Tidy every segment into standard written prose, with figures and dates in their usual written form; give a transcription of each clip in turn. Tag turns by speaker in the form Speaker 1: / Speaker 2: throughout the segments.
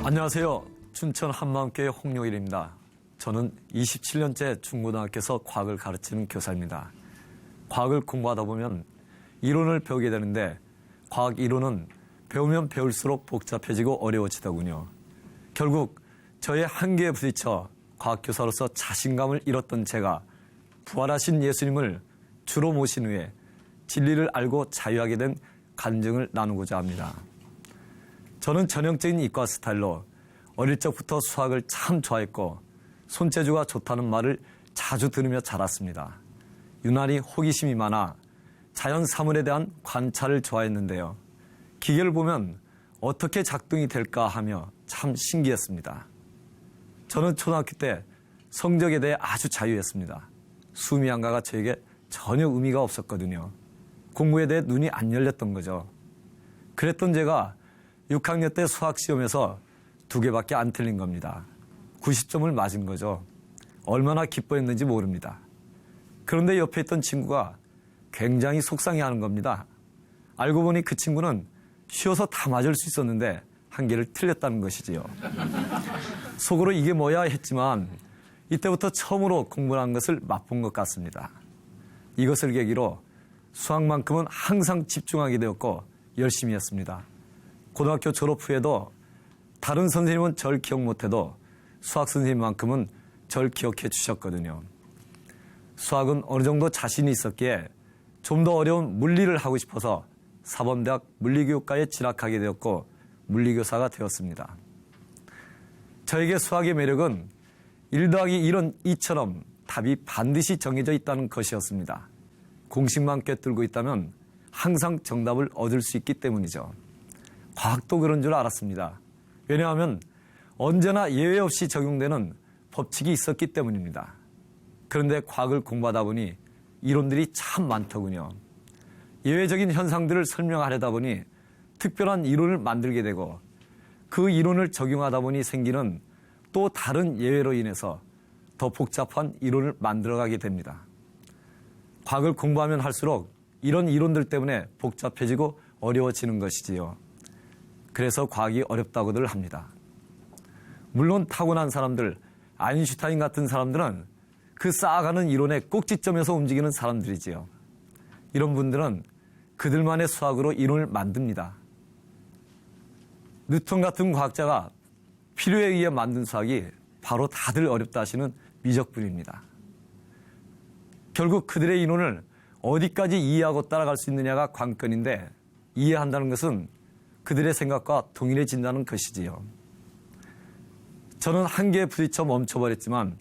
Speaker 1: 안녕하세요. 춘천 한마음교회 홍용일입니다. 저는 27년째 중고등학교에서 과학을 가르치는 교사입니다. 과학을 공부하다 보면 이론을 배우게 되는데 과학 이론은 배우면 배울수록 복잡해지고 어려워지더군요. 결국 저의 한계에 부딪혀 과학교사로서 자신감을 잃었던 제가 부활하신 예수님을 주로 모신 후에 진리를 알고 자유하게 된 간증을 나누고자 합니다. 저는 전형적인 이과 스타일로 어릴 적부터 수학을 참 좋아했고 손재주가 좋다는 말을 자주 들으며 자랐습니다. 유난히 호기심이 많아 자연 사물에 대한 관찰을 좋아했는데요. 기계를 보면 어떻게 작동이 될까 하며 참 신기했습니다. 저는 초등학교 때 성적에 대해 아주 자유했습니다. 수미양가가 저에게 전혀 의미가 없었거든요. 공부에 대해 눈이 안 열렸던 거죠. 그랬던 제가 6학년 때 수학시험에서 2개밖에 안 틀린 겁니다. 90점을 맞은 거죠. 얼마나 기뻐했는지 모릅니다. 그런데 옆에 있던 친구가 굉장히 속상해하는 겁니다. 알고 보니 그 친구는 쉬워서 다 맞을 수 있었는데 1개를 틀렸다는 것이지요. 속으로 이게 뭐야 했지만 이때부터 처음으로 공부한 것을 맛본 것 같습니다. 이것을 계기로 수학만큼은 항상 집중하게 되었고 열심히 했습니다. 고등학교 졸업 후에도 다른 선생님은 절 기억 못해도 수학 선생님만큼은 절 기억해 주셨거든요. 수학은 어느 정도 자신이 있었기에 좀 더 어려운 물리를 하고 싶어서 사범대학 물리교육과에 진학하게 되었고 물리교사가 되었습니다. 저에게 수학의 매력은 1 더하기 1은 2처럼 답이 반드시 정해져 있다는 것이었습니다. 공식만 꿰뚫고 있다면 항상 정답을 얻을 수 있기 때문이죠. 과학도 그런 줄 알았습니다. 왜냐하면 언제나 예외 없이 적용되는 법칙이 있었기 때문입니다. 그런데 과학을 공부하다 보니 이론들이 참 많더군요. 예외적인 현상들을 설명하려다 보니 특별한 이론을 만들게 되고 그 이론을 적용하다 보니 생기는 또 다른 예외로 인해서 더 복잡한 이론을 만들어가게 됩니다. 과학을 공부하면 할수록 이런 이론들 때문에 복잡해지고 어려워지는 것이지요. 그래서 과학이 어렵다고들 합니다. 물론 타고난 사람들, 아인슈타인 같은 사람들은 그 쌓아가는 이론의 꼭지점에서 움직이는 사람들이지요. 이런 분들은 그들만의 수학으로 이론을 만듭니다. 뉴턴 같은 과학자가 필요에 의해 만든 수학이 바로 다들 어렵다 하시는 미적분입니다. 결국 그들의 이론을 어디까지 이해하고 따라갈 수 있느냐가 관건인데 이해한다는 것은 그들의 생각과 동일해진다는 것이지요. 저는 한계에 부딪혀 멈춰버렸지만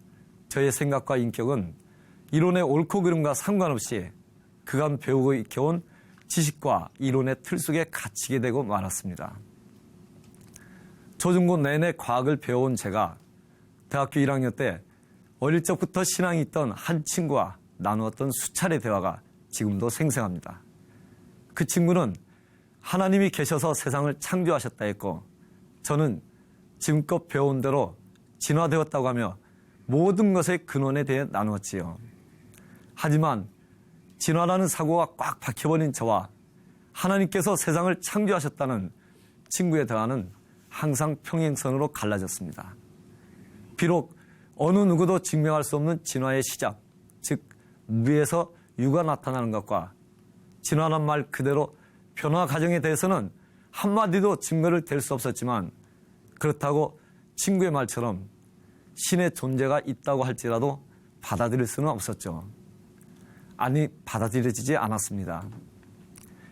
Speaker 1: 저의 생각과 인격은 이론의 옳고 그름과 상관없이 그간 배우고 익혀온 지식과 이론의 틀 속에 갇히게 되고 말았습니다. 초중고 내내 과학을 배워온 제가 대학교 1학년 때 어릴 적부터 신앙이 있던 한 친구와 나누었던 수차례 대화가 지금도 생생합니다. 그 친구는 하나님이 계셔서 세상을 창조하셨다 했고 저는 지금껏 배운 대로 진화되었다고 하며 모든 것의 근원에 대해 나누었지요. 하지만 진화라는 사고가 꽉 박혀버린 저와 하나님께서 세상을 창조하셨다는 친구의 대화는 항상 평행선으로 갈라졌습니다. 비록 어느 누구도 증명할 수 없는 진화의 시작, 즉 무에서 유가 나타나는 것과 진화란 말 그대로 변화 과정에 대해서는 한마디도 증거를 댈 수 없었지만 그렇다고 친구의 말처럼 신의 존재가 있다고 할지라도 받아들일 수는 없었죠. 아니, 받아들여지지 않았습니다.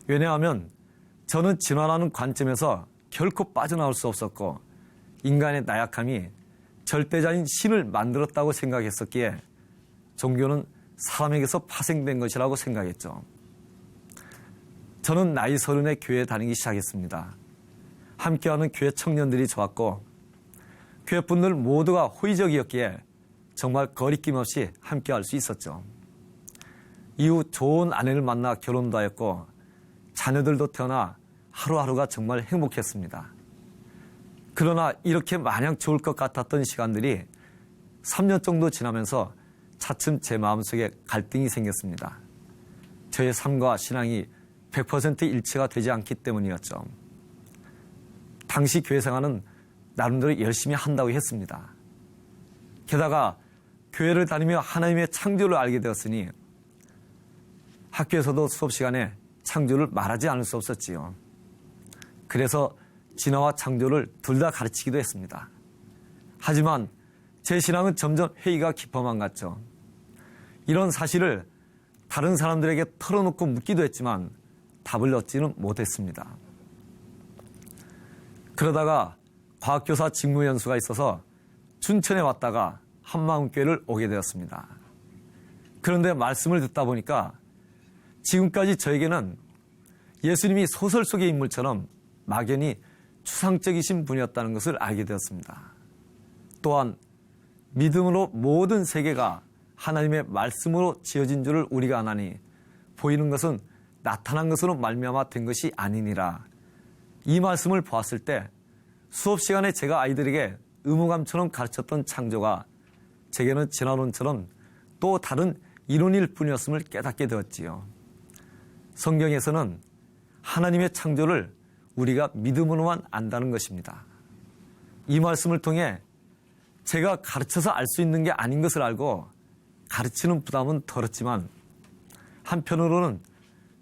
Speaker 1: 왜냐하면 저는 진화라는 관점에서 결코 빠져나올 수 없었고 인간의 나약함이 절대자인 신을 만들었다고 생각했었기에 종교는 사람에게서 파생된 것이라고 생각했죠. 저는 나이 30에 교회에 다니기 시작했습니다. 함께하는 교회 청년들이 좋았고 교회 분들 모두가 호의적이었기에 정말 거리낌 없이 함께할 수 있었죠. 이후 좋은 아내를 만나 결혼도 하였고 자녀들도 태어나 하루하루가 정말 행복했습니다. 그러나 이렇게 마냥 좋을 것 같았던 시간들이 3년 정도 지나면서 차츰 제 마음속에 갈등이 생겼습니다. 저의 삶과 신앙이 100% 일치가 되지 않기 때문이었죠. 당시 교회 생활은 나름대로 열심히 한다고 했습니다. 게다가 교회를 다니며 하나님의 창조를 알게 되었으니 학교에서도 수업 시간에 창조를 말하지 않을 수 없었지요. 그래서 진화와 창조를 둘 다 가르치기도 했습니다. 하지만 제 신앙은 점점 회의가 깊어만 갔죠. 이런 사실을 다른 사람들에게 털어놓고 묻기도 했지만 답을 얻지는 못했습니다. 그러다가 과학교사 직무연수가 있어서 춘천에 왔다가 한마음교회를 오게 되었습니다. 그런데 말씀을 듣다 보니까 지금까지 저에게는 예수님이 소설 속의 인물처럼 막연히 추상적이신 분이었다는 것을 알게 되었습니다. 또한 믿음으로 모든 세계가 하나님의 말씀으로 지어진 줄을 우리가 아나니 보이는 것은 나타난 것으로 말미암아 된 것이 아니니라. 이 말씀을 보았을 때 수업 시간에 제가 아이들에게 의무감처럼 가르쳤던 창조가 제게는 진화론처럼 또 다른 이론일 뿐이었음을 깨닫게 되었지요. 성경에서는 하나님의 창조를 우리가 믿음으로만 안다는 것입니다. 이 말씀을 통해 제가 가르쳐서 알 수 있는 게 아닌 것을 알고 가르치는 부담은 덜었지만 한편으로는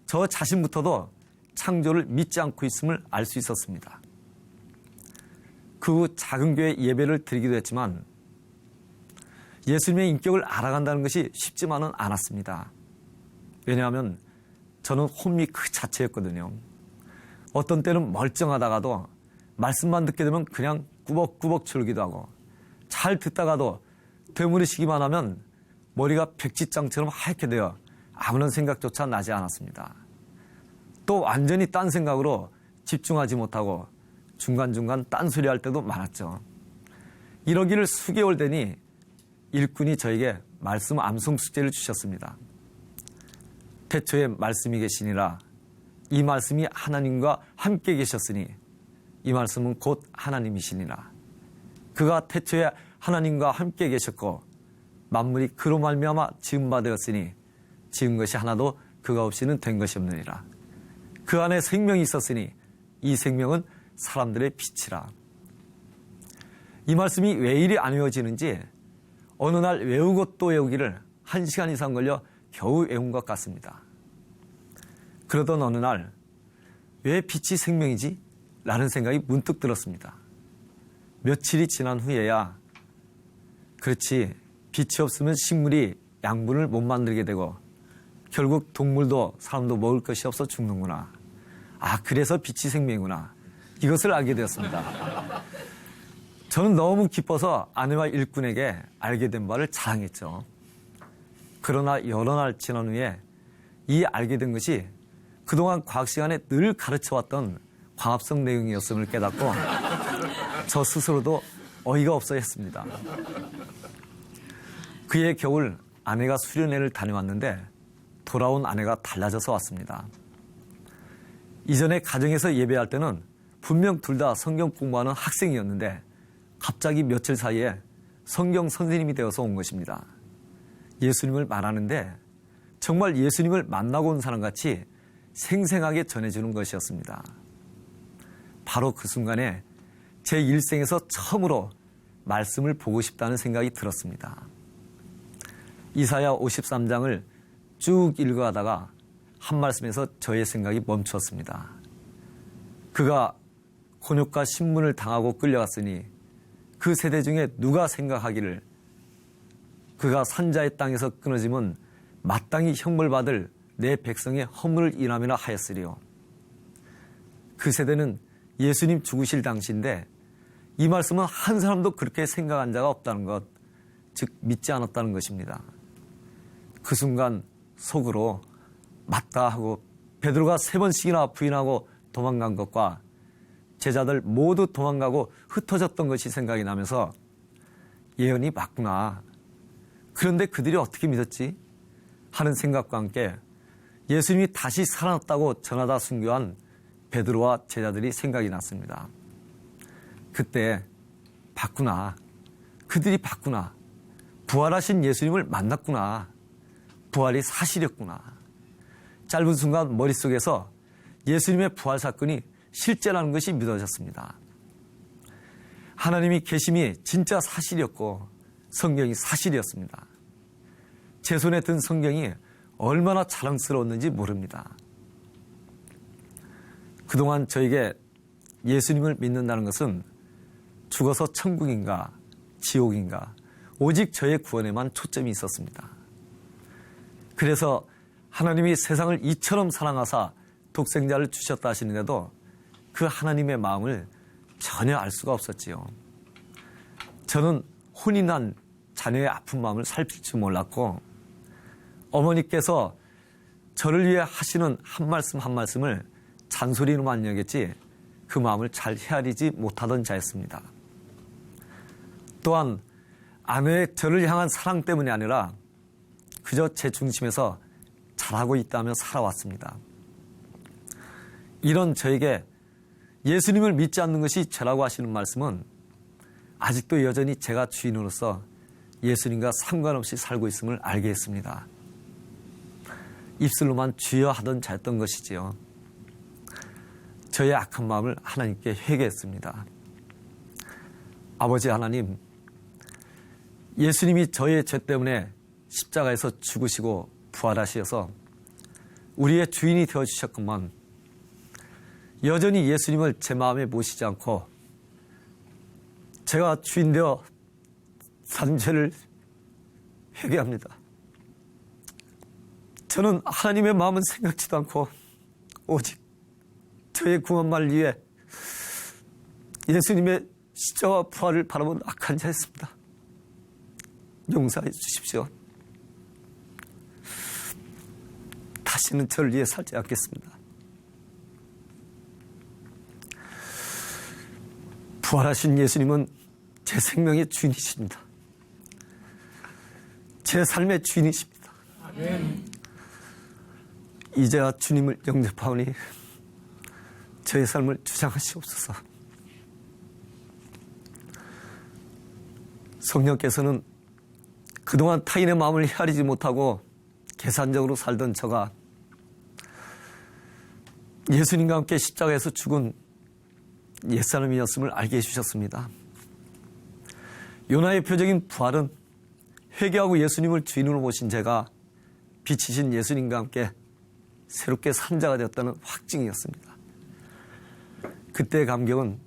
Speaker 1: 저 자신부터도 창조를 믿지 않고 있음을 알 수 있었습니다. 그 후 작은 교회 예배를 드리기도 했지만 예수님의 인격을 알아간다는 것이 쉽지만은 않았습니다. 왜냐하면 저는 혼미 그 자체였거든요. 어떤 때는 멀쩡하다가도 말씀만 듣게 되면 그냥 꾸벅꾸벅 졸기도 하고 잘 듣다가도 되물으시기만 하면 머리가 백지장처럼 하얗게 되어 아무런 생각조차 나지 않았습니다. 또 완전히 딴 생각으로 집중하지 못하고 중간중간 딴소리 할 때도 많았죠. 이러기를 수개월 되니 일꾼이 저에게 말씀 암송 숙제를 주셨습니다. 태초에 말씀이 계시니라. 이 말씀이 하나님과 함께 계셨으니 이 말씀은 곧 하나님이시니라. 그가 태초에 하나님과 함께 계셨고 만물이 그로 말미암아 지은 바 되었으니 지은 것이 하나도 그가 없이는 된 것이 없느니라. 그 안에 생명이 있었으니 이 생명은 사람들의 빛이라. 이 말씀이 왜 이리 안 외워지는지 어느 날 외우고 또 외우기를 1시간 이상 걸려 겨우 외운 것 같습니다. 그러던 어느 날 왜 빛이 생명이지? 라는 생각이 문득 들었습니다. 며칠이 지난 후에야 그렇지, 빛이 없으면 식물이 양분을 못 만들게 되고 결국 동물도 사람도 먹을 것이 없어 죽는구나. 아, 그래서 빛이 생명이구나. 이것을 알게 되었습니다. 저는 너무 기뻐서 아내와 일꾼에게 알게 된 바를 자랑했죠. 그러나 여러 날 지난 후에 이 알게 된 것이 그동안 과학 시간에 늘 가르쳐왔던 광합성 내용이었음을 깨닫고 저 스스로도 어이가 없어 했습니다. 그해 겨울 아내가 수련회를 다녀왔는데 돌아온 아내가 달라져서 왔습니다. 이전에 가정에서 예배할 때는 분명 둘 다 성경 공부하는 학생이었는데 갑자기 며칠 사이에 성경 선생님이 되어서 온 것입니다. 예수님을 말하는데 정말 예수님을 만나고 온 사람같이 생생하게 전해주는 것이었습니다. 바로 그 순간에 제 일생에서 처음으로 말씀을 보고 싶다는 생각이 들었습니다. 이사야 53장을 쭉 읽어가다가 한 말씀에서 저의 생각이 멈추었습니다. 그가 곤욕과 신문을 당하고 끌려갔으니 그 세대 중에 누가 생각하기를 그가 산자의 땅에서 끊어지면 마땅히 형벌받을 내 백성의 허물을 인함이라 하였으리요. 그 세대는 예수님 죽으실 당시인데 이 말씀은 한 사람도 그렇게 생각한 자가 없다는 것, 즉 믿지 않았다는 것입니다. 그 순간 속으로 맞다 하고 베드로가 3번씩이나 부인하고 도망간 것과 제자들 모두 도망가고 흩어졌던 것이 생각이 나면서 예언이 맞구나. 그런데 그들이 어떻게 믿었지? 하는 생각과 함께 예수님이 다시 살아났다고 전하다 순교한 베드로와 제자들이 생각이 났습니다. 그때 봤구나. 그들이 봤구나. 부활하신 예수님을 만났구나. 부활이 사실이었구나. 짧은 순간 머릿속에서 예수님의 부활 사건이 실제라는 것이 믿어졌습니다. 하나님이 계심이 진짜 사실이었고 성경이 사실이었습니다. 제 손에 든 성경이 얼마나 자랑스러웠는지 모릅니다. 그동안 저에게 예수님을 믿는다는 것은 죽어서 천국인가 지옥인가 오직 저의 구원에만 초점이 있었습니다. 그래서 하나님이 세상을 이처럼 사랑하사 독생자를 주셨다 하시는데도 그 하나님의 마음을 전혀 알 수가 없었지요. 저는 혼이 난 자녀의 아픈 마음을 살필 줄 몰랐고 어머니께서 저를 위해 하시는 한 말씀 한 말씀을 잔소리로만 여겼지 그 마음을 잘 헤아리지 못하던 자였습니다. 또한 아내의 저를 향한 사랑 때문이 아니라 그저 제 중심에서 잘하고 있다며 살아왔습니다. 이런 저에게 예수님을 믿지 않는 것이 죄라고 하시는 말씀은 아직도 여전히 제가 주인으로서 예수님과 상관없이 살고 있음을 알게 했습니다. 입술로만 주여 하던 자였던 것이지요. 저의 악한 마음을 하나님께 회개했습니다. 아버지 하나님, 예수님이 저의 죄 때문에 십자가에서 죽으시고 부활하셔서 우리의 주인이 되어주셨건만 여전히 예수님을 제 마음에 모시지 않고 제가 주인 되어 산 죄를 회개합니다. 저는 하나님의 마음은 생각지도 않고 오직 저의 구원만을 위해 예수님의 십자가와 부활을 바라본 악한 자였습니다. 용서해 주십시오. 다시는 저를 위해 살지 않겠습니다. 부활하신 예수님은 제 생명의 주인이십니다. 제 삶의 주인이십니다. 아멘. 이제야 주님을 영접하오니 저의 삶을 주장하시옵소서. 성령께서는 그동안 타인의 마음을 헤아리지 못하고 계산적으로 살던 저가 예수님과 함께 십자가에서 죽은 옛사람이었음을 알게 해주셨습니다. 요나의 표적인 부활은 회개하고 예수님을 주인으로 모신 제가 빛이신 예수님과 함께 새롭게 산 자가 되었다는 확증이었습니다. 그때의 감격은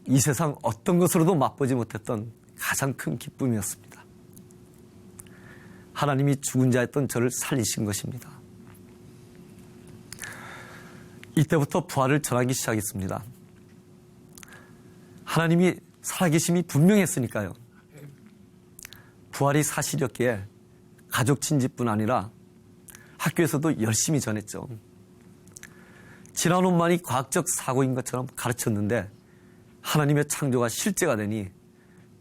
Speaker 1: 이 세상 어떤 것으로도 맛보지 못했던 가장 큰 기쁨이었습니다. 하나님이 죽은 자였던 저를 살리신 것입니다. 이때부터 부활을 전하기 시작했습니다. 하나님이 살아계심이 분명했으니까요. 부활이 사실이었기에 가족 친지뿐 아니라 학교에서도 열심히 전했죠. 진화론만이 과학적 사고인 것처럼 가르쳤는데 하나님의 창조가 실제가 되니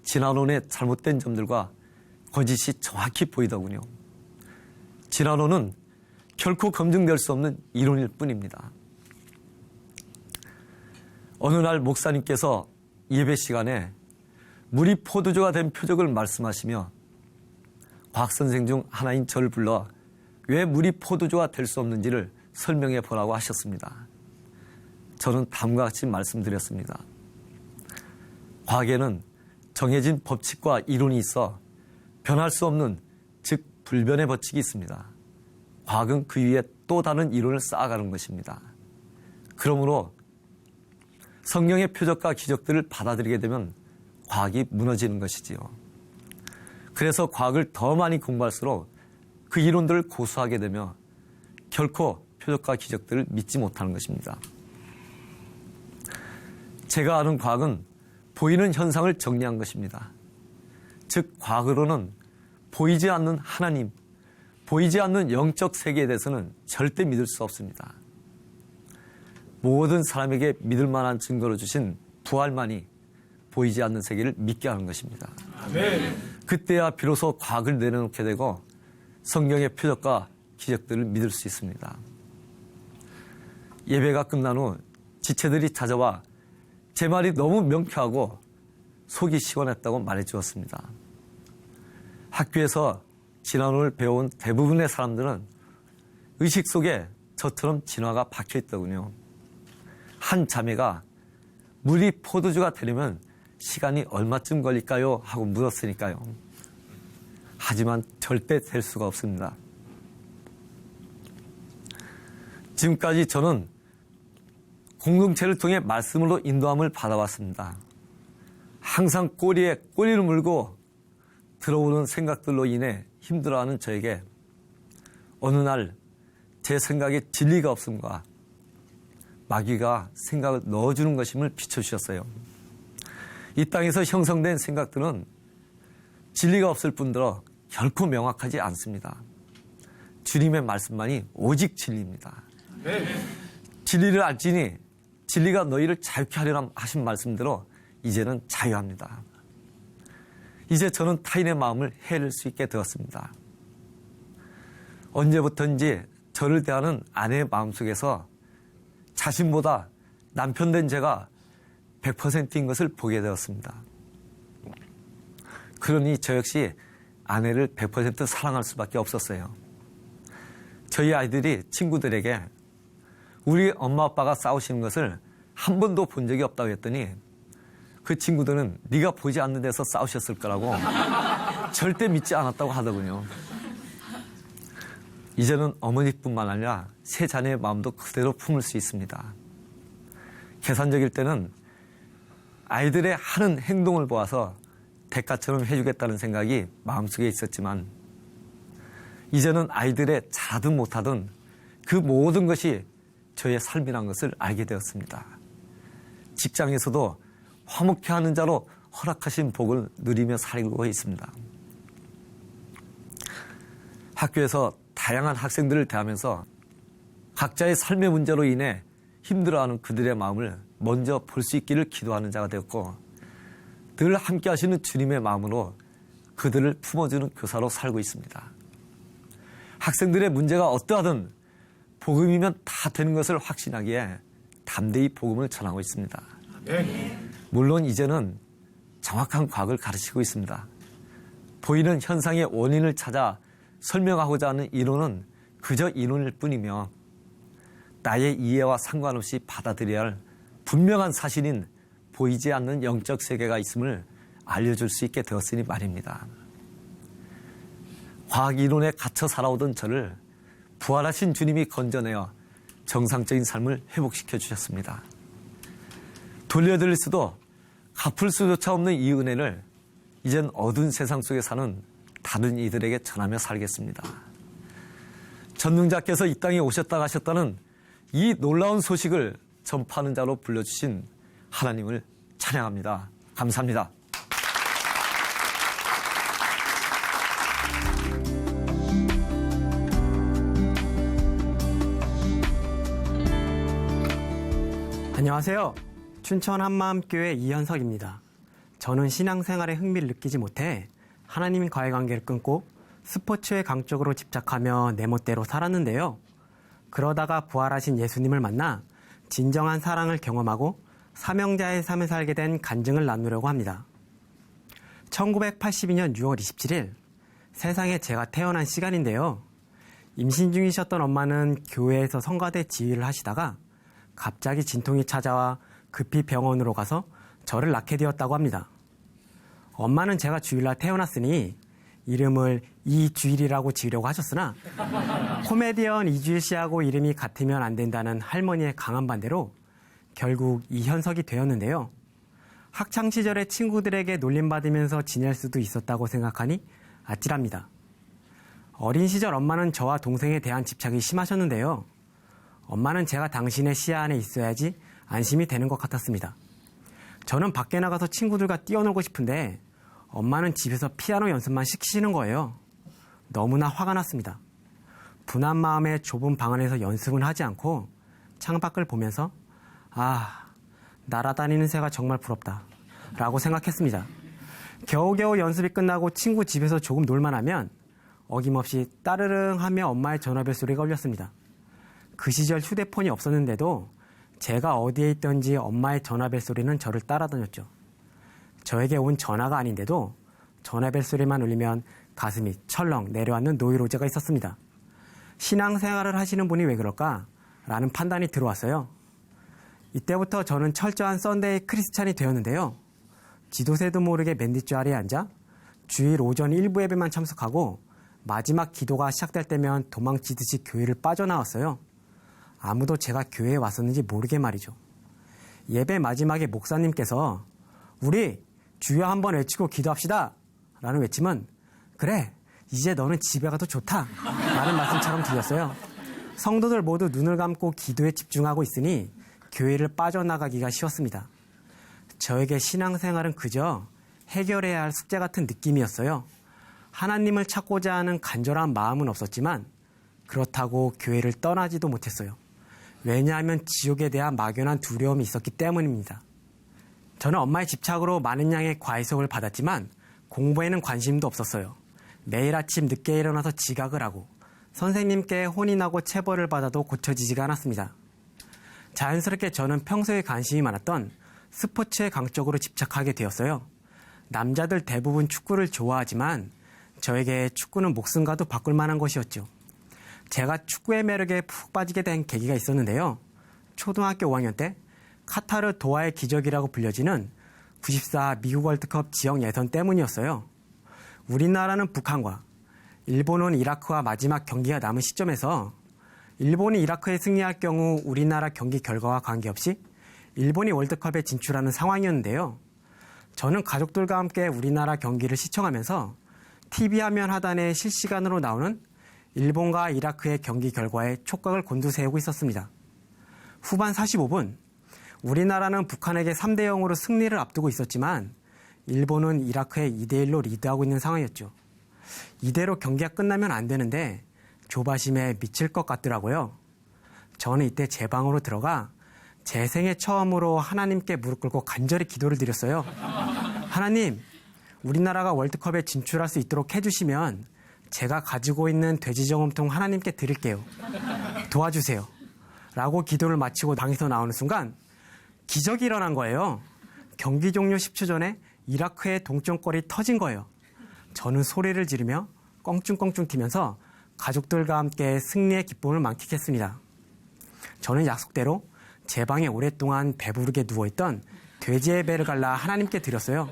Speaker 1: 진화론의 잘못된 점들과 거짓이 정확히 보이더군요. 진화론은 결코 검증될 수 없는 이론일 뿐입니다. 어느 날 목사님께서 예배 시간에 물이 포도주가 된 표적을 말씀하시며 과학선생 중 하나인 저를 불러 왜 물이 포도주가 될 수 없는지를 설명해 보라고 하셨습니다. 저는 다음과 같이 말씀드렸습니다. 과학에는 정해진 법칙과 이론이 있어 변할 수 없는, 즉 불변의 법칙이 있습니다. 과학은 그 위에 또 다른 이론을 쌓아가는 것입니다. 그러므로 성경의 표적과 기적들을 받아들이게 되면 과학이 무너지는 것이지요. 그래서 과학을 더 많이 공부할수록 그 이론들을 고수하게 되며 결코 표적과 기적들을 믿지 못하는 것입니다. 제가 아는 과학은 보이는 현상을 정리한 것입니다. 즉 과학으로는 보이지 않는 하나님, 보이지 않는 영적 세계에 대해서는 절대 믿을 수 없습니다. 모든 사람에게 믿을 만한 증거로 주신 부활만이 보이지 않는 세계를 믿게 하는 것입니다. 아멘. 그때야 비로소 과학을 내려놓게 되고 성경의 표적과 기적들을 믿을 수 있습니다. 예배가 끝난 후 지체들이 찾아와 제 말이 너무 명쾌하고 속이 시원했다고 말해 주었습니다. 학교에서 진화론을 배워온 대부분의 사람들은 의식 속에 저처럼 진화가 박혀 있더군요. 한 자매가 물이 포도주가 되려면 시간이 얼마쯤 걸릴까요? 하고 물었으니까요. 하지만 절대 될 수가 없습니다. 지금까지 저는 공동체를 통해 말씀으로 인도함을 받아왔습니다. 항상 꼬리에 꼬리를 물고 들어오는 생각들로 인해 힘들어하는 저에게 어느 날 제 생각에 진리가 없음과 마귀가 생각을 넣어주는 것임을 비춰주셨어요. 이 땅에서 형성된 생각들은 진리가 없을 뿐더러 결코 명확하지 않습니다. 주님의 말씀만이 오직 진리입니다. 진리를 알지니 진리가 너희를 자유케 하리라 하신 말씀대로 이제는 자유합니다. 이제 저는 타인의 마음을 헤아릴 수 있게 되었습니다. 언제부터인지 저를 대하는 아내의 마음속에서 자신보다 남편 된 제가 100%인 것을 보게 되었습니다. 그러니 저 역시 아내를 100% 사랑할 수밖에 없었어요. 저희 아이들이 친구들에게 우리 엄마 아빠가 싸우시는 것을 한 번도 본 적이 없다고 했더니 그 친구들은 네가 보지 않는 데서 싸우셨을 거라고 절대 믿지 않았다고 하더군요. 이제는 어머니뿐만 아니라 세 자녀의 마음도 그대로 품을 수 있습니다. 계산적일 때는 아이들의 하는 행동을 보아서 대가처럼 해주겠다는 생각이 마음속에 있었지만 이제는 아이들의 잘하든 못하든 그 모든 것이 저의 삶이란 것을 알게 되었습니다. 직장에서도 화목해 하는 자로 허락하신 복을 누리며 살고 있습니다. 학교에서 다양한 학생들을 대하면서 각자의 삶의 문제로 인해 힘들어하는 그들의 마음을 먼저 볼 수 있기를 기도하는 자가 되었고 늘 함께 하시는 주님의 마음으로 그들을 품어주는 교사로 살고 있습니다. 학생들의 문제가 어떠하든 복음이면 다 되는 것을 확신하기에 담대히 복음을 전하고 있습니다. 물론 이제는 정확한 과학을 가르치고 있습니다. 보이는 현상의 원인을 찾아 설명하고자 하는 이론은 그저 이론일 뿐이며 나의 이해와 상관없이 받아들여야 할 분명한 사실인 보이지 않는 영적 세계가 있음을 알려줄 수 있게 되었으니 말입니다. 과학 이론에 갇혀 살아오던 저를 부활하신 주님이 건져내어 정상적인 삶을 회복시켜 주셨습니다. 돌려드릴 수도 갚을 수조차 없는 이 은혜를 이젠 어두운 세상 속에 사는 다른 이들에게 전하며 살겠습니다. 전능자께서 이 땅에 오셨다 가셨다는 이 놀라운 소식을 전파하는 자로 불러주신 하나님을 찬양합니다. 감사합니다.
Speaker 2: 안녕하세요. 춘천 한마음교회 이현석입니다. 저는 신앙생활에 흥미를 느끼지 못해 하나님과의 관계를 끊고 스포츠에 강적으로 집착하며 내 멋대로 살았는데요. 그러다가 부활하신 예수님을 만나 진정한 사랑을 경험하고 사명자의 삶을 살게 된 간증을 나누려고 합니다. 1982년 6월 27일 세상에 제가 태어난 시간인데요. 임신 중이셨던 엄마는 교회에서 성가대 지휘를 하시다가 갑자기 진통이 찾아와 급히 병원으로 가서 저를 낳게 되었다고 합니다. 엄마는 제가 주일날 태어났으니 이름을 이주일이라고 지으려고 하셨으나 코미디언 이주일 씨하고 이름이 같으면 안 된다는 할머니의 강한 반대로 결국 이현석이 되었는데요. 학창시절에 친구들에게 놀림받으면서 지낼 수도 있었다고 생각하니 아찔합니다. 어린 시절 엄마는 저와 동생에 대한 집착이 심하셨는데요. 엄마는 제가 당신의 시야 안에 있어야지 안심이 되는 것 같았습니다. 저는 밖에 나가서 친구들과 뛰어놀고 싶은데 엄마는 집에서 피아노 연습만 시키시는 거예요. 너무나 화가 났습니다. 분한 마음에 좁은 방 안에서 연습은 하지 않고 창밖을 보면서 날아다니는 새가 정말 부럽다 라고 생각했습니다. 겨우겨우 연습이 끝나고 친구 집에서 조금 놀만 하면 어김없이 따르릉 하며 엄마의 전화벨 소리가 울렸습니다. 그 시절 휴대폰이 없었는데도 제가 어디에 있던지 엄마의 전화벨 소리는 저를 따라다녔죠. 저에게 온 전화가 아닌데도 전화벨 소리만 울리면 가슴이 철렁 내려앉는 노이로제가 있었습니다. 신앙생활을 하시는 분이 왜 그럴까? 라는 판단이 들어왔어요. 이때부터 저는 철저한 썬데이 크리스찬이 되었는데요. 지도새도 모르게 맨 뒷자리에 앉아 주일 오전 일부 예배만 참석하고 마지막 기도가 시작될 때면 도망치듯이 교회를 빠져나왔어요. 아무도 제가 교회에 왔었는지 모르게 말이죠. 예배 마지막에 목사님께서 우리 주여 한번 외치고 기도합시다 라는 외침은 그래 이제 너는 집에 가도 좋다 라는 말씀처럼 들렸어요. 성도들 모두 눈을 감고 기도에 집중하고 있으니 교회를 빠져나가기가 쉬웠습니다. 저에게 신앙생활은 그저 해결해야 할 숙제 같은 느낌이었어요. 하나님을 찾고자 하는 간절한 마음은 없었지만 그렇다고 교회를 떠나지도 못했어요. 왜냐하면 지옥에 대한 막연한 두려움이 있었기 때문입니다. 저는 엄마의 집착으로 많은 양의 과외 수업을 받았지만 공부에는 관심도 없었어요. 매일 아침 늦게 일어나서 지각을 하고 선생님께 혼인하고 체벌을 받아도 고쳐지지가 않았습니다. 자연스럽게 저는 평소에 관심이 많았던 스포츠에 강적으로 집착하게 되었어요. 남자들 대부분 축구를 좋아하지만 저에게 축구는 목숨과도 바꿀 만한 것이었죠. 제가 축구의 매력에 푹 빠지게 된 계기가 있었는데요. 초등학교 5학년 때 카타르 도하의 기적이라고 불려지는 94 미국 월드컵 지역 예선 때문이었어요. 우리나라는 북한과 일본은 이라크와 마지막 경기가 남은 시점에서 일본이 이라크에 승리할 경우 우리나라 경기 결과와 관계없이 일본이 월드컵에 진출하는 상황이었는데요. 저는 가족들과 함께 우리나라 경기를 시청하면서 TV 화면 하단에 실시간으로 나오는 일본과 이라크의 경기 결과에 촉각을 곤두세우고 있었습니다. 후반 45분, 우리나라는 북한에게 3대 0으로 승리를 앞두고 있었지만 일본은 이라크에 2대 1로 리드하고 있는 상황이었죠. 이대로 경기가 끝나면 안 되는데 조바심에 미칠 것 같더라고요. 저는 이때 제 방으로 들어가 제 생애 처음으로 하나님께 무릎 꿇고 간절히 기도를 드렸어요. 하나님, 우리나라가 월드컵에 진출할 수 있도록 해주시면 제가 가지고 있는 돼지저금통 하나님께 드릴게요. 도와주세요. 라고 기도를 마치고 방에서 나오는 순간 기적이 일어난 거예요. 경기 종료 10초 전에 이라크의 동점골이 터진 거예요. 저는 소리를 지르며 껑충껑충 뛰면서 가족들과 함께 승리의 기쁨을 만끽했습니다. 저는 약속대로 제 방에 오랫동안 배부르게 누워있던 돼지의 배를 갈라 하나님께 드렸어요.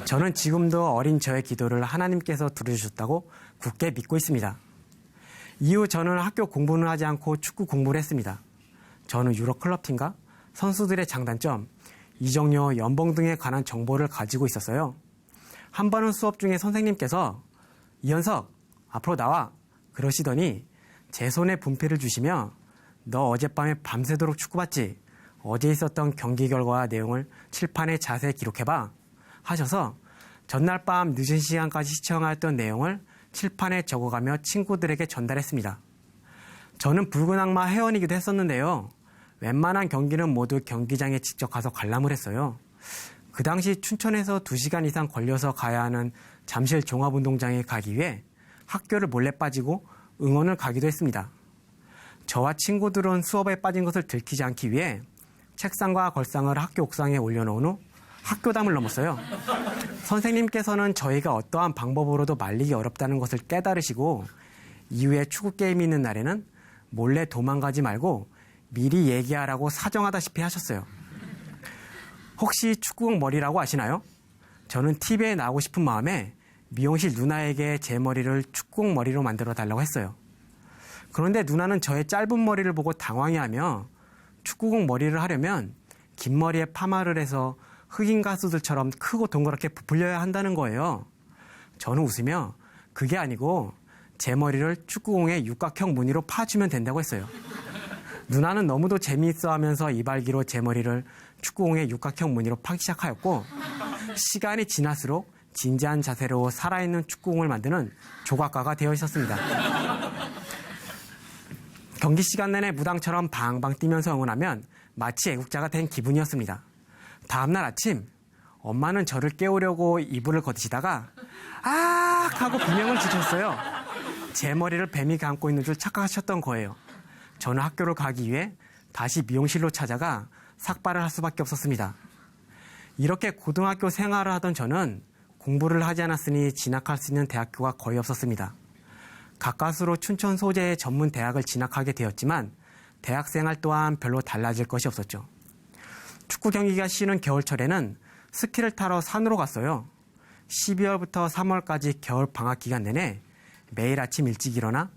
Speaker 2: 저는 지금도 어린 저의 기도를 하나님께서 들어주셨다고 굳게 믿고 있습니다. 이후 저는 학교 공부는 하지 않고 축구 공부를 했습니다. 저는 유럽 클럽팀과 선수들의 장단점, 이적료, 연봉 등에 관한 정보를 가지고 있었어요. 한 번은 수업 중에 선생님께서 이현석, 앞으로 나와 그러시더니 제 손에 분필을 주시며 너 어젯밤에 밤새도록 축구 봤지? 어제 있었던 경기 결과와 내용을 칠판에 자세히 기록해봐 하셔서 전날 밤 늦은 시간까지 시청하였던 내용을 칠판에 적어가며 친구들에게 전달했습니다. 저는 붉은 악마 회원이기도 했었는데요. 웬만한 경기는 모두 경기장에 직접 가서 관람을 했어요. 그 당시 춘천에서 2시간 이상 걸려서 가야 하는 잠실 종합운동장에 가기 위해 학교를 몰래 빠지고 응원을 가기도 했습니다. 저와 친구들은 수업에 빠진 것을 들키지 않기 위해 책상과 걸상을 학교 옥상에 올려놓은 후 학교담을 넘었어요. 선생님께서는 저희가 어떠한 방법으로도 말리기 어렵다는 것을 깨달으시고 이후에 축구 게임이 있는 날에는 몰래 도망가지 말고 미리 얘기하라고 사정하다시피 하셨어요. 혹시 축구공 머리라고 아시나요? 저는 TV에 나오고 싶은 마음에 미용실 누나에게 제 머리를 축구공 머리로 만들어 달라고 했어요. 그런데 누나는 저의 짧은 머리를 보고 당황해하며 축구공 머리를 하려면 긴 머리에 파마를 해서 흑인 가수들처럼 크고 동그랗게 부풀려야 한다는 거예요. 저는 웃으며 그게 아니고 제 머리를 축구공의 육각형 무늬로 파주면 된다고 했어요. 누나는 너무도 재미있어 하면서 이발기로 제 머리를 축구공의 육각형 무늬로 파기 시작하였고 시간이 지날수록 진지한 자세로 살아있는 축구공을 만드는 조각가가 되어 있었습니다. 경기 시간 내내 무당처럼 방방 뛰면서 응원하면 마치 애국자가 된 기분이었습니다. 다음날 아침 엄마는 저를 깨우려고 이불을 걷으시다가 아 하고 비명을 지르셨어요. 제 머리를 뱀이 감고 있는 줄 착각하셨던 거예요. 저는 학교를 가기 위해 다시 미용실로 찾아가 삭발을 할 수밖에 없었습니다. 이렇게 고등학교 생활을 하던 저는 공부를 하지 않았으니 진학할 수 있는 대학교가 거의 없었습니다. 가까스로 춘천 소재의 전문 대학을 진학하게 되었지만 대학 생활 또한 별로 달라질 것이 없었죠. 축구 경기가 쉬는 겨울철에는 스키를 타러 산으로 갔어요. 12월부터 3월까지 겨울 방학 기간 내내 매일 아침 일찍 일어나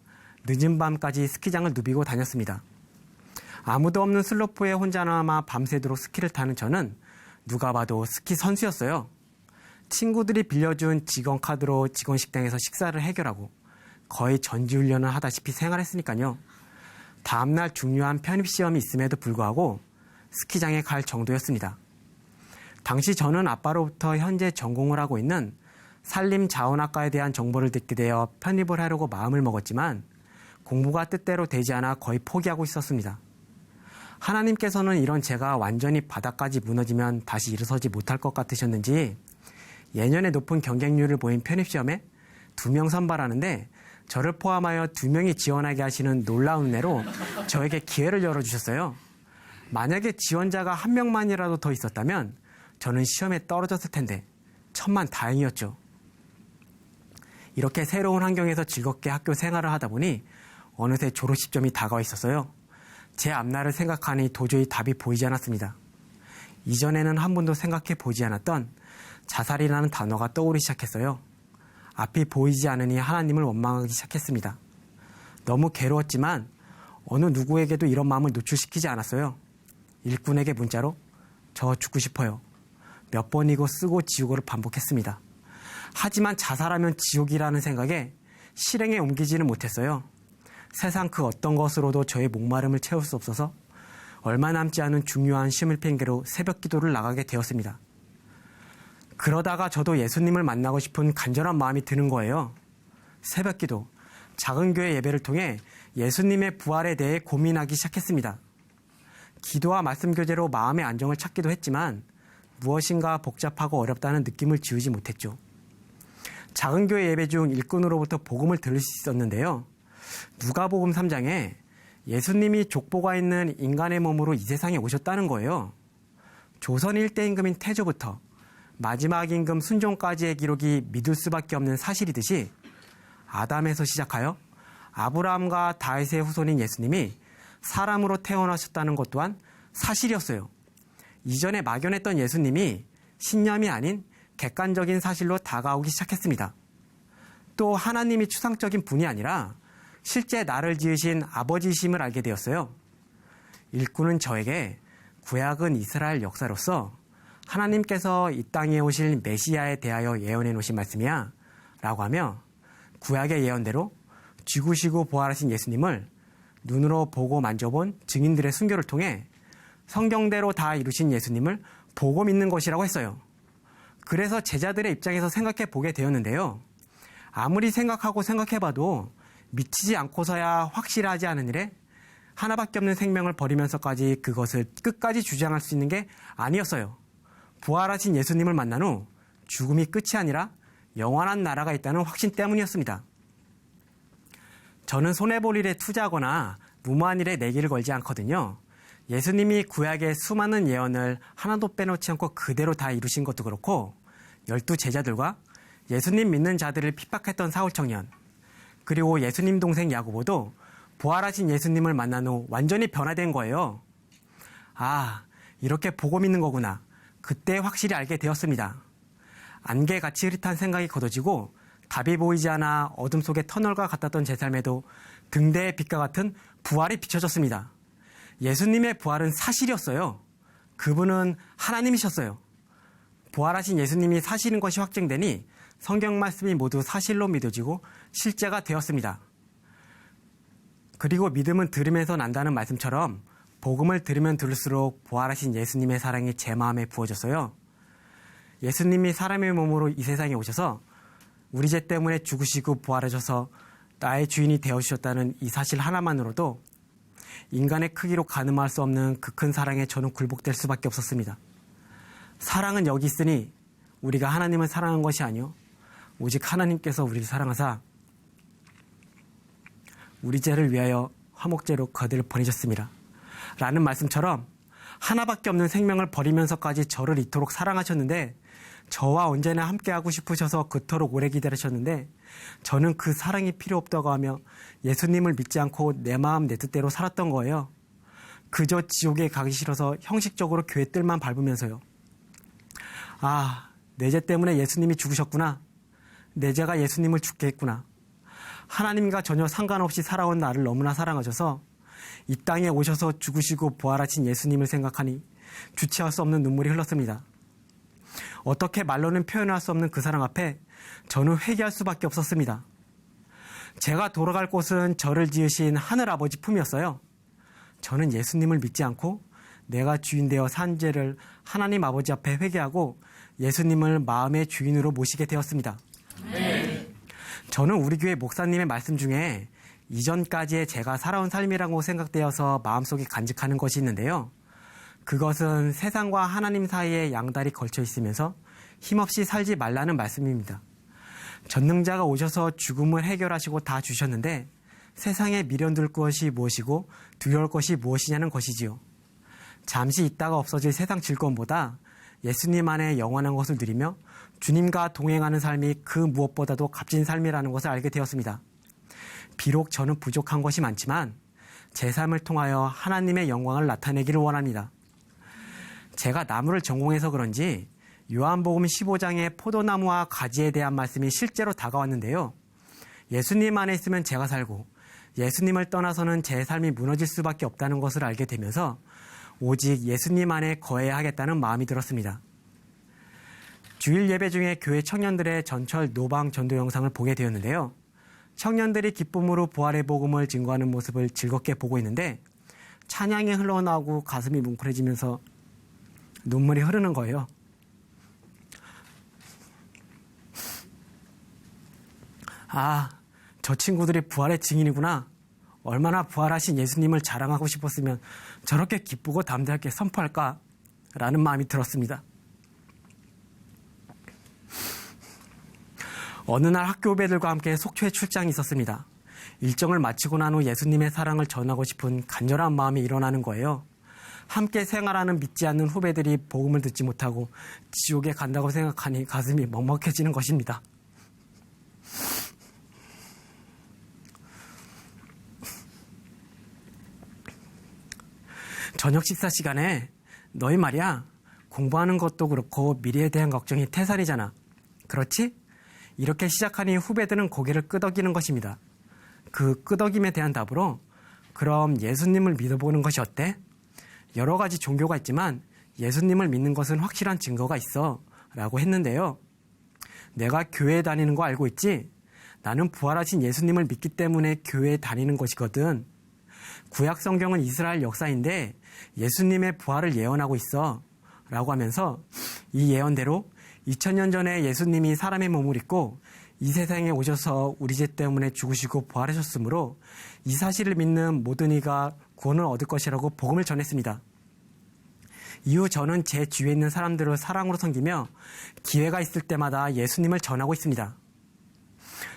Speaker 2: 늦은 밤까지 스키장을 누비고 다녔습니다. 아무도 없는 슬로프에 혼자 남아 밤새도록 스키를 타는 저는 누가 봐도 스키 선수였어요. 친구들이 빌려준 직원 카드로 직원 식당에서 식사를 해결하고 거의 전지훈련을 하다시피 생활했으니까요. 다음날 중요한 편입시험이 있음에도 불구하고 스키장에 갈 정도였습니다. 당시 저는 아빠로부터 현재 전공을 하고 있는 산림자원학과에 대한 정보를 듣게 되어 편입을 하려고 마음을 먹었지만 공부가 뜻대로 되지 않아 거의 포기하고 있었습니다. 하나님께서는 이런 제가 완전히 바닥까지 무너지면 다시 일어서지 못할 것 같으셨는지 예년에 높은 경쟁률을 보인 편입시험에 2명 선발하는데 저를 포함하여 2명이 지원하게 하시는 놀라운 은혜로 저에게 기회를 열어주셨어요. 만약에 지원자가 1명만이라도 더 있었다면 저는 시험에 떨어졌을 텐데 천만 다행이었죠. 이렇게 새로운 환경에서 즐겁게 학교 생활을 하다 보니 어느새 졸업 시점이 다가와 있었어요. 제 앞날을 생각하니 도저히 답이 보이지 않았습니다. 이전에는 한 번도 생각해 보지 않았던 자살이라는 단어가 떠오르기 시작했어요. 앞이 보이지 않으니 하나님을 원망하기 시작했습니다. 너무 괴로웠지만 어느 누구에게도 이런 마음을 노출시키지 않았어요. 일꾼에게 문자로 저 죽고 싶어요. 몇 번이고 쓰고 지우고를 반복했습니다. 하지만 자살하면 지옥이라는 생각에 실행에 옮기지는 못했어요. 세상 그 어떤 것으로도 저의 목마름을 채울 수 없어서 얼마 남지 않은 중요한 시험을 핑계로 새벽 기도를 나가게 되었습니다. 그러다가 저도 예수님을 만나고 싶은 간절한 마음이 드는 거예요. 새벽 기도, 작은 교회 예배를 통해 예수님의 부활에 대해 고민하기 시작했습니다. 기도와 말씀 교제로 마음의 안정을 찾기도 했지만 무엇인가 복잡하고 어렵다는 느낌을 지우지 못했죠. 작은 교회 예배 중 일꾼으로부터 복음을 들을 수 있었는데요. 누가복음 3장에 예수님이 족보가 있는 인간의 몸으로 이 세상에 오셨다는 거예요. 조선 일대 임금인 태조부터 마지막 임금 순종까지의 기록이 믿을 수밖에 없는 사실이듯이 아담에서 시작하여 아브라함과 다윗의 후손인 예수님이 사람으로 태어나셨다는 것 또한 사실이었어요. 이전에 막연했던 예수님이 신념이 아닌 객관적인 사실로 다가오기 시작했습니다. 또 하나님이 추상적인 분이 아니라 실제 나를 지으신 아버지심을 알게 되었어요. 일꾼은 저에게 구약은 이스라엘 역사로서 하나님께서 이 땅에 오실 메시아에 대하여 예언해 놓으신 말씀이야 라고 하며 구약의 예언대로 죽으시고 부활하신 예수님을 눈으로 보고 만져본 증인들의 순교를 통해 성경대로 다 이루신 예수님을 보고 믿는 것이라고 했어요. 그래서 제자들의 입장에서 생각해 보게 되었는데요. 아무리 생각하고 생각해봐도 미치지 않고서야 확실하지 않은 일에 하나밖에 없는 생명을 버리면서까지 그것을 끝까지 주장할 수 있는 게 아니었어요. 부활하신 예수님을 만난 후 죽음이 끝이 아니라 영원한 나라가 있다는 확신 때문이었습니다. 저는 손해볼 일에 투자하거나 무모한 일에 내기를 걸지 않거든요. 예수님이 구약의 수많은 예언을 하나도 빼놓지 않고 그대로 다 이루신 것도 그렇고 12 제자들과 예수님 믿는 자들을 핍박했던 사울 청년 그리고 예수님 동생 야고보도 부활하신 예수님을 만난 후 완전히 변화된 거예요. 아, 이렇게 보고 믿는 거구나. 그때 확실히 알게 되었습니다. 안개같이 흐릿한 생각이 걷어지고 답이 보이지 않아 어둠 속의 터널과 같았던 제 삶에도 등대의 빛과 같은 부활이 비춰졌습니다. 예수님의 부활은 사실이었어요. 그분은 하나님이셨어요. 부활하신 예수님이 사실인 것이 확증되니 성경 말씀이 모두 사실로 믿어지고 실제가 되었습니다. 그리고 믿음은 들으면서 난다는 말씀처럼 복음을 들으면 들을수록 부활하신 예수님의 사랑이 제 마음에 부어졌어요. 예수님이 사람의 몸으로 이 세상에 오셔서 우리 죄 때문에 죽으시고 부활하셔서 나의 주인이 되어주셨다는 이 사실 하나만으로도 인간의 크기로 가늠할 수 없는 그 큰 사랑에 저는 굴복될 수밖에 없었습니다. 사랑은 여기 있으니 우리가 하나님을 사랑한 것이 아니요 오직 하나님께서 우리를 사랑하사 우리 죄를 위하여 화목제로 그 아들을 보내셨습니다. 라는 말씀처럼 하나밖에 없는 생명을 버리면서까지 저를 이토록 사랑하셨는데 저와 언제나 함께하고 싶으셔서 그토록 오래 기다리셨는데 저는 그 사랑이 필요 없다고 하며 예수님을 믿지 않고 내 마음 내 뜻대로 살았던 거예요. 그저 지옥에 가기 싫어서 형식적으로 교회 뜰만 밟으면서요. 아, 내 죄 때문에 예수님이 죽으셨구나. 내 죄가 예수님을 죽게 했구나. 하나님과 전혀 상관없이 살아온 나를 너무나 사랑하셔서 이 땅에 오셔서 죽으시고 부활하신 예수님을 생각하니 주체할 수 없는 눈물이 흘렀습니다. 어떻게 말로는 표현할 수 없는 그 사랑 앞에 저는 회개할 수밖에 없었습니다. 제가 돌아갈 곳은 저를 지으신 하늘아버지 품이었어요. 저는 예수님을 믿지 않고 내가 주인 되어 산 죄를 하나님 아버지 앞에 회개하고 예수님을 마음의 주인으로 모시게 되었습니다. 저는 우리 교회 목사님의 말씀 중에 이전까지의 제가 살아온 삶이라고 생각되어서 마음속에 간직하는 것이 있는데요. 그것은 세상과 하나님 사이에 양다리 걸쳐 있으면서 힘없이 살지 말라는 말씀입니다. 전능자가 오셔서 죽음을 해결하시고 다 주셨는데 세상에 미련둘 것이 무엇이고 두려울 것이 무엇이냐는 것이지요. 잠시 있다가 없어질 세상 즐거움보다 예수님 안에 영원한 것을 누리며 주님과 동행하는 삶이 그 무엇보다도 값진 삶이라는 것을 알게 되었습니다. 비록 저는 부족한 것이 많지만 제 삶을 통하여 하나님의 영광을 나타내기를 원합니다. 제가 나무를 전공해서 그런지 요한복음 15장의 포도나무와 가지에 대한 말씀이 실제로 다가왔는데요. 예수님 안에 있으면 제가 살고 예수님을 떠나서는 제 삶이 무너질 수밖에 없다는 것을 알게 되면서 오직 예수님 안에 거해야 하겠다는 마음이 들었습니다. 주일 예배 중에 교회 청년들의 전철 노방 전도 영상을 보게 되었는데요. 청년들이 기쁨으로 부활의 복음을 증거하는 모습을 즐겁게 보고 있는데 찬양이 흘러나오고 가슴이 뭉클해지면서 눈물이 흐르는 거예요. 아, 저 친구들이 부활의 증인이구나. 얼마나 부활하신 예수님을 자랑하고 싶었으면 저렇게 기쁘고 담대하게 선포할까? 라는 마음이 들었습니다. 어느 날 학교 후배들과 함께 속초에 출장이 있었습니다. 일정을 마치고 난 후 예수님의 사랑을 전하고 싶은 간절한 마음이 일어나는 거예요. 함께 생활하는 믿지 않는 후배들이 복음을 듣지 못하고 지옥에 간다고 생각하니 가슴이 먹먹해지는 것입니다. 저녁 식사 시간에 너희 말이야 공부하는 것도 그렇고 미래에 대한 걱정이 태산이잖아. 그렇지? 이렇게 시작하니 후배들은 고개를 끄덕이는 것입니다. 그 끄덕임에 대한 답으로 그럼 예수님을 믿어보는 것이 어때? 여러 가지 종교가 있지만 예수님을 믿는 것은 확실한 증거가 있어 라고 했는데요. 내가 교회에 다니는 거 알고 있지? 나는 부활하신 예수님을 믿기 때문에 교회에 다니는 것이거든. 구약 성경은 이스라엘 역사인데 예수님의 부활을 예언하고 있어 라고 하면서 이 예언대로 2000년 전에 예수님이 사람의 몸을 입고 이 세상에 오셔서 우리 죄 때문에 죽으시고 부활하셨으므로 이 사실을 믿는 모든 이가 구원을 얻을 것이라고 복음을 전했습니다. 이후 저는 제 주위에 있는 사람들을 사랑으로 섬기며 기회가 있을 때마다 예수님을 전하고 있습니다.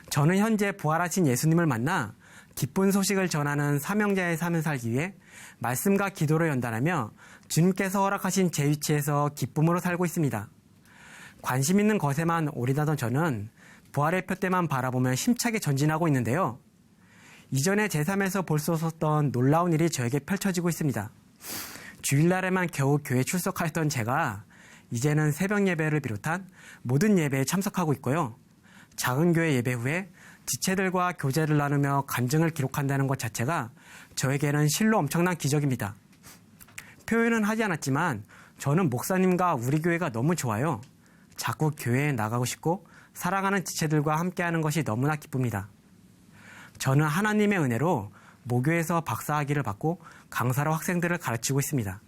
Speaker 2: 저는 현재 부활하신 예수님을 만나 기쁜 소식을 전하는 사명자의 삶을 살기 위해 말씀과 기도로 연단하며 주님께서 허락하신 제 위치에서 기쁨으로 살고 있습니다. 관심 있는 것에만 올인하던 저는 부활의 표대만 바라보며 힘차게 전진하고 있는데요. 이전에 제 삶에서 볼 수 없었던 놀라운 일이 저에게 펼쳐지고 있습니다. 주일날에만 겨우 교회 출석하였던 제가 이제는 새벽 예배를 비롯한 모든 예배에 참석하고 있고요. 작은 교회 예배 후에 지체들과 교제를 나누며 간증을 기록한다는 것 자체가 저에게는 실로 엄청난 기적입니다. 표현은 하지 않았지만 저는 목사님과 우리 교회가 너무 좋아요. 자꾸 교회에 나가고 싶고 사랑하는 지체들과 함께하는 것이 너무나 기쁩니다. 저는 하나님의 은혜로 모교에서 박사학위를 받고 강사로 학생들을 가르치고 있습니다.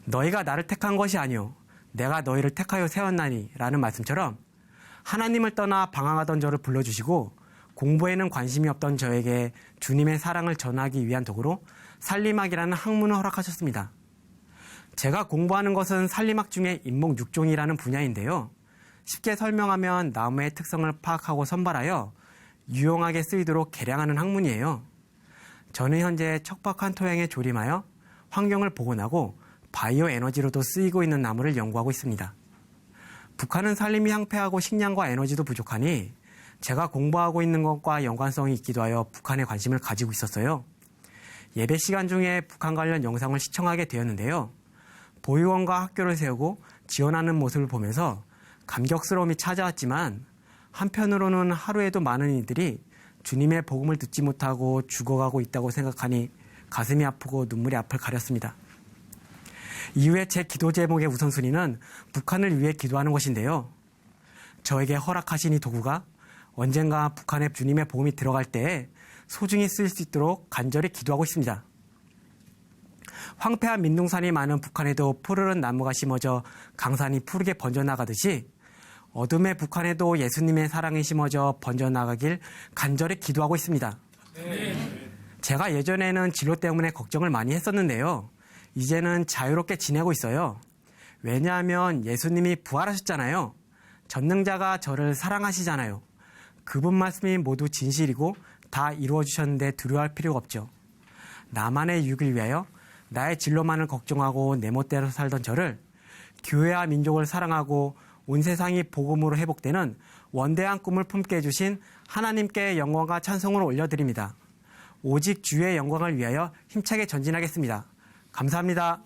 Speaker 2: 너희가 나를 택한 것이 아니오 내가 너희를 택하여 세웠나니 라는 말씀처럼 하나님을 떠나 방황하던 저를 불러주시고 공부에는 관심이 없던 저에게 주님의 사랑을 전하기 위한 도구로 살림학이라는 학문을 허락하셨습니다. 제가 공부하는 것은 살림학 중에 인목 6종이라는 분야인데요. 쉽게 설명하면 나무의 특성을 파악하고 선발하여 유용하게 쓰이도록 개량하는 학문이에요. 저는 현재 척박한 토양에 조림하여 환경을 복원하고 바이오 에너지로도 쓰이고 있는 나무를 연구하고 있습니다. 북한은 산림이 황폐하고 식량과 에너지도 부족하니 제가 공부하고 있는 것과 연관성이 있기도 하여 북한에 관심을 가지고 있었어요. 예배 시간 중에 북한 관련 영상을 시청하게 되었는데요. 보육원과 학교를 세우고 지원하는 모습을 보면서 감격스러움이 찾아왔지만 한편으로는 하루에도 많은 이들이 주님의 복음을 듣지 못하고 죽어가고 있다고 생각하니 가슴이 아프고 눈물이 앞을 가렸습니다. 이후에 제 기도 제목의 우선순위는 북한을 위해 기도하는 것인데요. 저에게 허락하신 이 도구가 언젠가 북한에 주님의 복음이 들어갈 때에 소중히 쓰일 수 있도록 간절히 기도하고 있습니다. 황폐한 민둥산이 많은 북한에도 푸르른 나무가 심어져 강산이 푸르게 번져나가듯이 어둠의 북한에도 예수님의 사랑이 심어져 번져나가길 간절히 기도하고 있습니다. 제가 예전에는 진로 때문에 걱정을 많이 했었는데요. 이제는 자유롭게 지내고 있어요. 왜냐하면 예수님이 부활하셨잖아요. 전능자가 저를 사랑하시잖아요. 그분 말씀이 모두 진실이고 다 이루어주셨는데 두려워할 필요가 없죠. 나만의 유익을 위하여 나의 진로만을 걱정하고 내 멋대로 살던 저를 교회와 민족을 사랑하고 온 세상이 복음으로 회복되는 원대한 꿈을 품게 해주신 하나님께 영광과 찬송을 올려드립니다. 오직 주의 영광을 위하여 힘차게 전진하겠습니다. 감사합니다.